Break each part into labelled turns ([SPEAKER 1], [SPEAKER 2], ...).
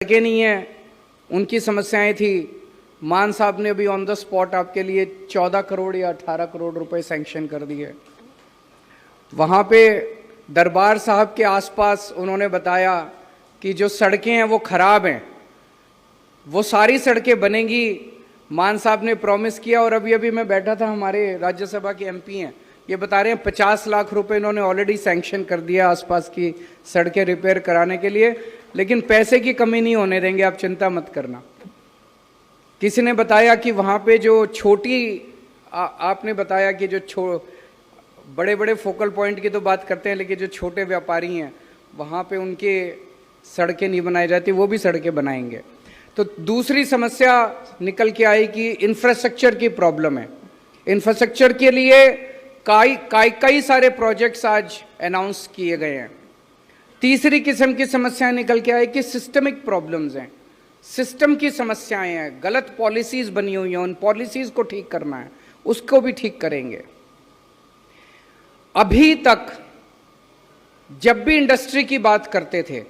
[SPEAKER 1] सड़कें नहीं हैं, उनकी समस्याएं थी। मान साहब ने अभी ऑन द स्पॉट आपके लिए 14 करोड़ या 18 करोड़ रुपए सैंक्शन कर दिए। वहाँ पे दरबार साहब के आसपास उन्होंने बताया कि जो सड़कें हैं वो खराब हैं, वो सारी सड़कें बनेंगी। मान साहब ने प्रॉमिस किया और अभी अभी मैं बैठा था, हमारे राज्यसभा के एमपी हैं, ये बता रहे हैं 50 लाख रुपए इन्होंने ऑलरेडी सैंक्शन कर दिया आसपास की सड़कें रिपेयर कराने के लिए, लेकिन पैसे की कमी नहीं होने देंगे, आप चिंता मत करना। किसी ने बताया कि वहाँ पे जो आपने बताया कि जो बड़े बड़े फोकल पॉइंट की तो बात करते हैं, लेकिन जो छोटे व्यापारी हैं वहाँ पे उनके सड़कें नहीं बनाई जाती, वो भी सड़कें बनाएंगे। तो दूसरी समस्या निकल के आई कि इंफ्रास्ट्रक्चर की प्रॉब्लम है। इंफ्रास्ट्रक्चर के लिए कई सारे प्रोजेक्ट्स आज अनाउंस किए गए हैं। तीसरी किस्म की समस्या निकल के आई कि सिस्टमिक प्रॉब्लम्स हैं, सिस्टम की समस्याएं हैं, गलत पॉलिसीज बनी हुई हैं, उन पॉलिसीज को ठीक करना है, उसको भी ठीक करेंगे। अभी तक जब भी इंडस्ट्री की बात करते थे,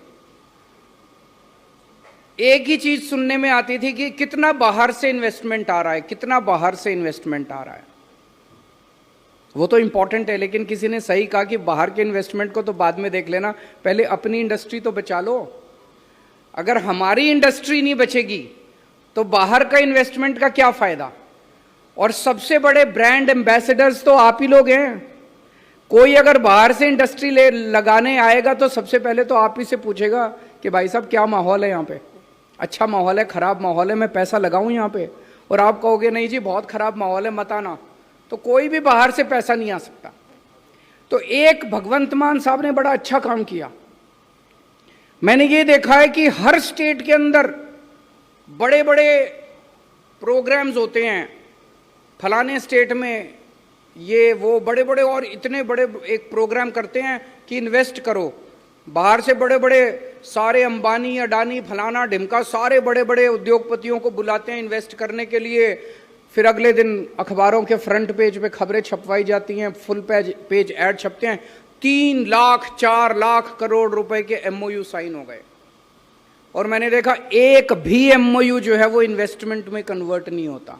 [SPEAKER 1] एक ही चीज सुनने में आती थी कि कितना बाहर से इन्वेस्टमेंट आ रहा है, कितना बाहर से इन्वेस्टमेंट आ रहा है। वो तो इंपॉर्टेंट है, लेकिन किसी ने सही कहा कि बाहर के इन्वेस्टमेंट को तो बाद में देख लेना, पहले अपनी इंडस्ट्री तो बचा लो। अगर हमारी इंडस्ट्री नहीं बचेगी तो बाहर का इन्वेस्टमेंट का क्या फायदा। और सबसे बड़े ब्रांड एम्बेसडर्स तो आप ही लोग हैं। कोई अगर बाहर से इंडस्ट्री लगाने आएगा तो सबसे पहले तो आप ही से पूछेगा कि भाई साहब क्या माहौल है यहाँ पे, अच्छा माहौल है, खराब माहौल है, मैं पैसा लगाऊं यहाँ पे। और आप कहोगे नहीं जी बहुत खराब माहौल है, मत आना, तो कोई भी बाहर से पैसा नहीं आ सकता। तो एक भगवंत मान साहब ने बड़ा अच्छा काम किया। मैंने ये देखा है कि हर स्टेट के अंदर बड़े बड़े प्रोग्राम्स होते हैं, फलाने स्टेट में ये वो बड़े बड़े, और इतने बड़े एक प्रोग्राम करते हैं कि इन्वेस्ट करो। बाहर से बड़े बड़े सारे अंबानी, अडानी, फलाना ढिमका सारे बड़े बड़े उद्योगपतियों को बुलाते हैं इन्वेस्ट करने के लिए। फिर अगले दिन अखबारों के फ्रंट पेज पे खबरें छपवाई जाती हैं, फुल पेज ऐड छपते हैं, 3 लाख 4 लाख करोड़ रुपए के एमओयू साइन हो गए। और मैंने देखा एक भी एमओयू जो है वो इन्वेस्टमेंट में कन्वर्ट नहीं होता।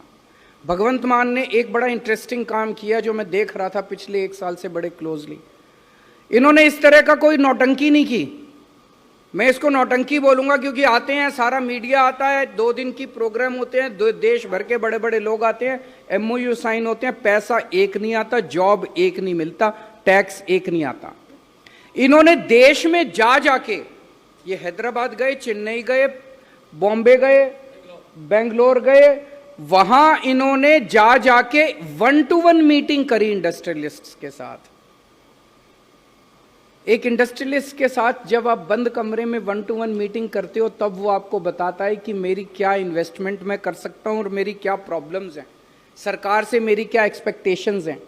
[SPEAKER 1] भगवंत मान ने एक बड़ा इंटरेस्टिंग काम किया जो मैं देख रहा था पिछले 1 साल से बड़े क्लोजली। इन्होंने इस तरह का कोई नौटंकी नहीं की। मैं इसको नौटंकी बोलूंगा क्योंकि आते हैं, सारा मीडिया आता है, 2 दिन की प्रोग्राम होते हैं, देश भर के बड़े बड़े लोग आते हैं, एमओयू साइन होते हैं, पैसा एक नहीं आता, जॉब एक नहीं मिलता, टैक्स एक नहीं आता। इन्होंने देश में जाके, ये हैदराबाद गए, चेन्नई गए, बॉम्बे गए, बेंगलोर गए, वहां इन्होंने जाके 1-to-1 मीटिंग करी इंडस्ट्रियलिस्ट्स के साथ। एक इंडस्ट्रियलिस्ट के साथ जब आप बंद कमरे में 1-to-1 मीटिंग करते हो, तब वो आपको बताता है कि मेरी क्या इन्वेस्टमेंट मैं कर सकता हूं और मेरी क्या प्रॉब्लम्स हैं, सरकार से मेरी क्या एक्सपेक्टेशंस हैं।